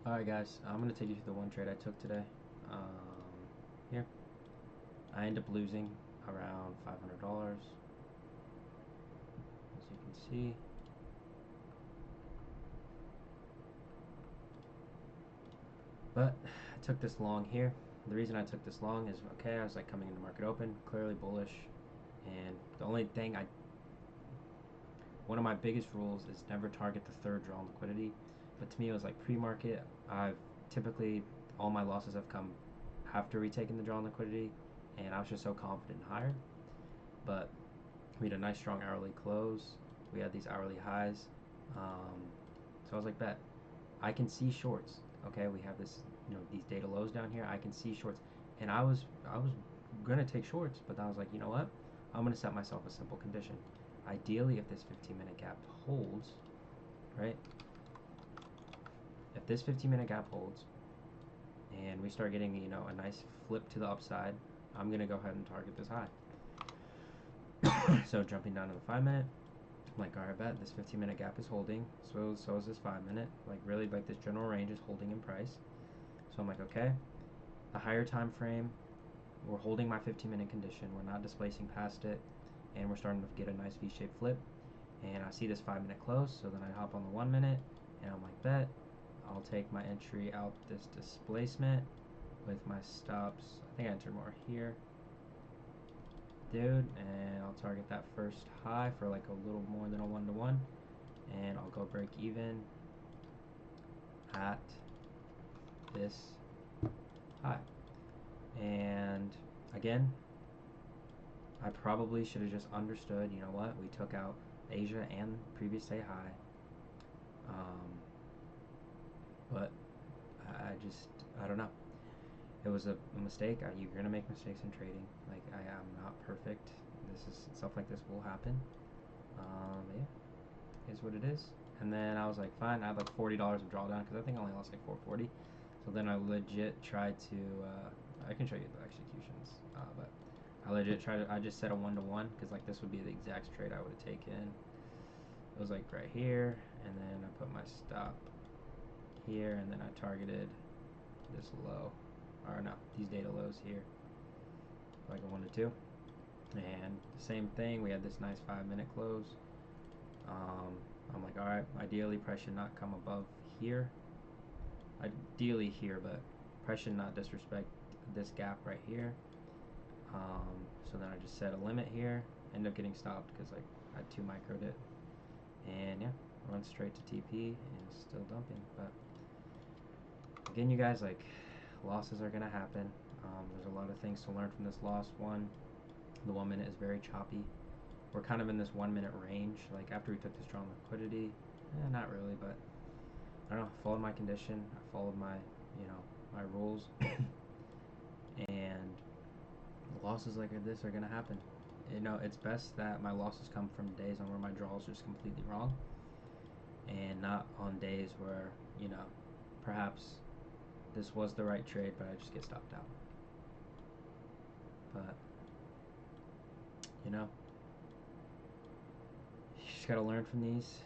Alright guys, I'm going to take you through the one trade I took today. Here. I ended up losing around $500, as you can see. But I took this long here. The reason I took this long is, okay, I was like coming into market open, clearly bullish. And the only thing one of my biggest rules is never target the third draw on liquidity. But to me, it was like pre-market. I've typically, all my losses have come after retaking the draw on liquidity, and I was just so confident in higher. But we had a nice strong hourly close. We had these hourly highs. So I was like, bet. I can see shorts. Okay, we have this, these data lows down here. I can see shorts, and I was gonna take shorts, but I was like, you know what? I'm gonna set myself a simple condition. Ideally, if this 15-minute gap holds, right? If this 15-minute gap holds, and we start getting, a nice flip to the upside, I'm gonna go ahead and target this high. So jumping down to the 5-minute, I'm like, alright, bet this 15-minute gap is holding. So is this 5-minute. Like really, like this general range is holding in price. So I'm like, okay, the higher time frame, we're holding my 15-minute condition. We're not displacing past it, and we're starting to get a nice V-shaped flip. And I see this 5-minute close, so then I hop on the 1-minute, and I'm like, bet I'll take my entry out this displacement with my stops. I think I entered more here, dude, and I'll target that first high for like a little more than a 1-to-1, and I'll go break even at this high. And again, I probably should have just understood, you know what, we took out Asia and previous day high, but I don't know. It was a mistake. You're gonna make mistakes in trading. Like I am not perfect. Stuff like this will happen. Yeah, is what it is. And then I was like, fine. I had like $40 of drawdown because I think I only lost like 440. So then I legit tried to. I can show you the executions, but I legit tried to. I just set a 1-to-1 because like this would be the exact trade I would have taken. It was like right here, and then I put my stop here, and then I targeted this low, or no, these data lows here, like a 1-to-2. And the same thing, we had this nice 5-minute close. I'm like, all right, ideally price should not come above here. Ideally here, but price should not disrespect this gap right here. So then I just set a limit here. End up getting stopped because like I 2 microed it. And yeah, run straight to TP and it's still dumping. But again, you guys, like losses are gonna happen. There's a lot of things to learn from this loss. One, the 1-minute is very choppy. We're kind of in this 1-minute range. Like after we took this draw on liquidity, not really, but I don't know. I followed my condition. I followed my, my rules, and losses like this are gonna happen. It's best that my losses come from days on where my draw is just completely wrong, and not on days where perhaps this was the right trade, but I just get stopped out. But you just gotta learn from these.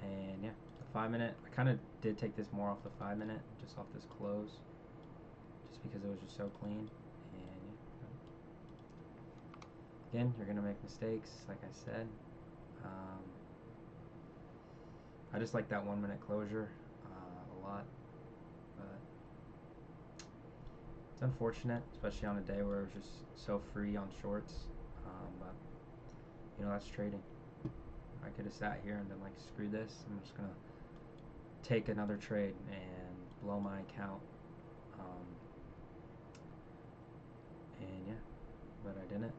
And yeah, the 5-minute, I kind of did take this more off the 5-minute, just off this close, just because it was just so clean. And yeah, again, you're gonna make mistakes, like I said. I just like that 1-minute closure a lot, but it's unfortunate, especially on a day where it was just so free on shorts. But that's trading. I could have sat here and been like, screw this, I'm just gonna take another trade and blow my account. And yeah, but I didn't.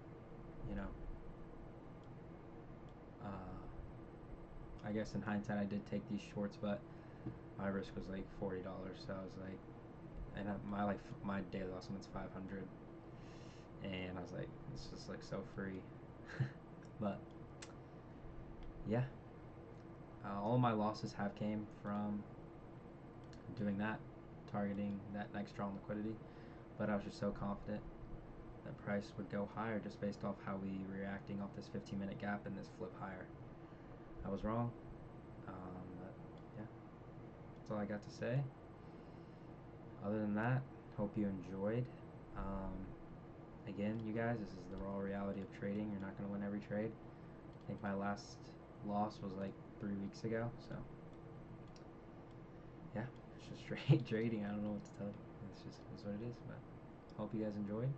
I guess in hindsight I did take these shorts, but my risk was like $40, so I was like, and my daily loss limit's 500, and I was like, it's just like so free. But yeah, all my losses have came from doing that, targeting that next draw on liquidity, but I was just so confident that price would go higher just based off how we reacting off this 15-minute gap and this flip higher. I was wrong. That's all I got to say. Other than that, hope you enjoyed. Again, you guys, this is the raw reality of trading. You're not going to win every trade. I think my last loss was like 3 weeks ago, so yeah, it's just straight trading. I don't know what to tell you. It's just what it is, but hope you guys enjoyed.